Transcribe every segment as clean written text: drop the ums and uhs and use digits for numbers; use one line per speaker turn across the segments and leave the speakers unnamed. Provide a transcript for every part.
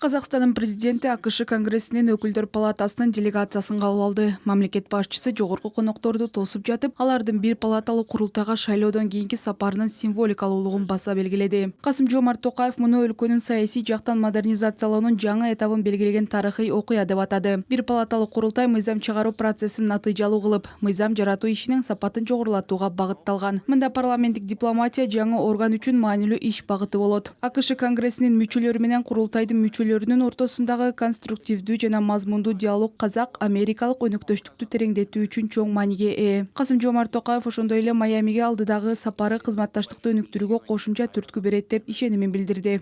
Қазақстанның президенті АКШ Конгрессинин өкүлдөр палатасынын делегациясын кабыл алды. Мамлекет башчысы жогорку конокторду тосуп жатып, алардын бир палаталуу курултайга шайлоодон кийинки сапарынын символикалуулугун баса белгиледи. Касым-Жомарт Токаев муну өлкөнүн саясий жактан модернизациялоонун жаңы этабын белгилеген тарыхый окуя деп атады. Бир палаталуу курултай мыйзам чыгаруу процессин натыйжалуу кылып, мыйзам жаратуу ишинин сапатын жогорулатууга багытталган. Мында парламенттик дипломатия жаңы орган үчүн маанилүү иш багыты болот. АКШ Конгрессинин мүчөлөрү менен курултайдын мүчөлөрүнүн ортосундагы конструктивдүү жана мазмундуу диалог казак-америкалык өнөктөштүктү тереңдетүү үчүн чоң мааниге ээ. Касым-Жомарт Токаев ошондой эле Майамиге алдыдагы сапары кызматташтыкты өнүктүрүүгө кошумча түрткү берет деп ишенимин билдирди.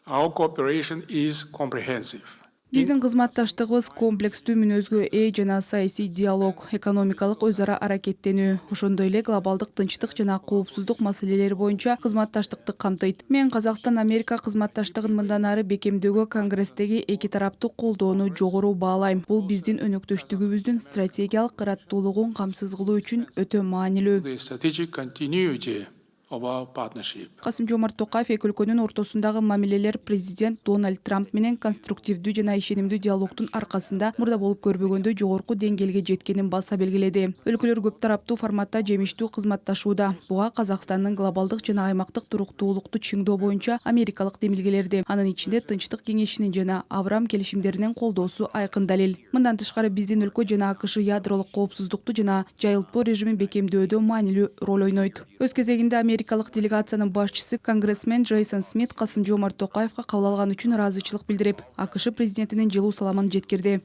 Our cooperation is comprehensive.
Биздин кызматташтыгыбыз комплекстүү мүнөзгө ээ жана саясий диалог, экономикалык өз ара аракеттенүү, ошондой эле глобалдык тынчтык жана коопсуздук маселелери боюнча кызматташтыкты камтыйт. Мен Казакстан-Америка кызматташтыгын мындан ары бекемдөөгө Конгресстеги эки тараптуу колдоону жогору баалайм. Бул биздин өнөктөштүгүбүздүн стратегиялык ыраттуулугун камсыз кылуу үчүн өтө маанилүү.
The strategic continuity of our partnership.
Касым-Жомарт Токаев эки өлкөнүн ортосундагы мамилелер президент Дональд Трамп менен конструктивдүү жана ишенимдүү диалогдун аркасында мурда болуп көрбөгөндөй жогорку деңгээлге жеткенин баса белгиледи. Өлкөлөр көп тараптуу форматта жемиштүү кызматташууда. Буга Казакстандын глобалдык жана аймактык туруктуулукту чыңдоо боюнча америкалык демилгелерди, анын ичинде Тынчтык кеңешинин жана Авраам келишимдеринин колдоосу айкын далил. Мындан тышкары биздин өлкө жана АКШ ядролук коопсуздукту жана жайылтпоо режимин бекемдөөдө маанилүү роль ойнойт. Өз кезегинде америкалык делегациянын башчысы конгрессмен Джейсон Смит Касым-Жомарт Токаевга кабыл алган үчүн ыраазычылык билдирип, АКШ президентинин жылуу саламын жеткирди.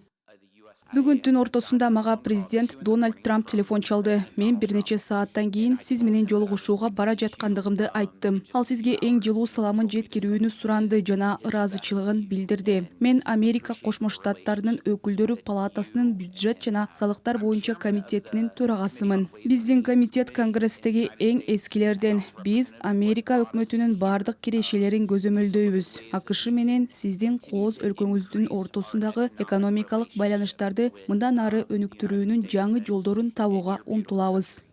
Бүгүн түн ортосунда мага президент Дональд Трамп телефон чалды. Мен бир нече сааттан кийин сиз менен жолугушууга бара жаткандыгымды айттым. Ал сизге эң жылуу саламын жеткирүүнү суранды жана ыраазычылыгын билдирди. Мен Америка Кошмо Штаттарынын өкүлдөрү палатасынын бюджет жана салыктар боюнча комитетинин төрагасымын. Биздин комитет Конгресстеги эң эскилерден. Биз Америка өкмөтүнүн бардык кирешелерин көзөмөлдөйбүз. АКШ менен сиздин кооз өлкөңүздүн ортосундагы экономикалык байланыштарды мындан ары өнүктүрүүнүн жаңы жолдорун табууга умтулабыз.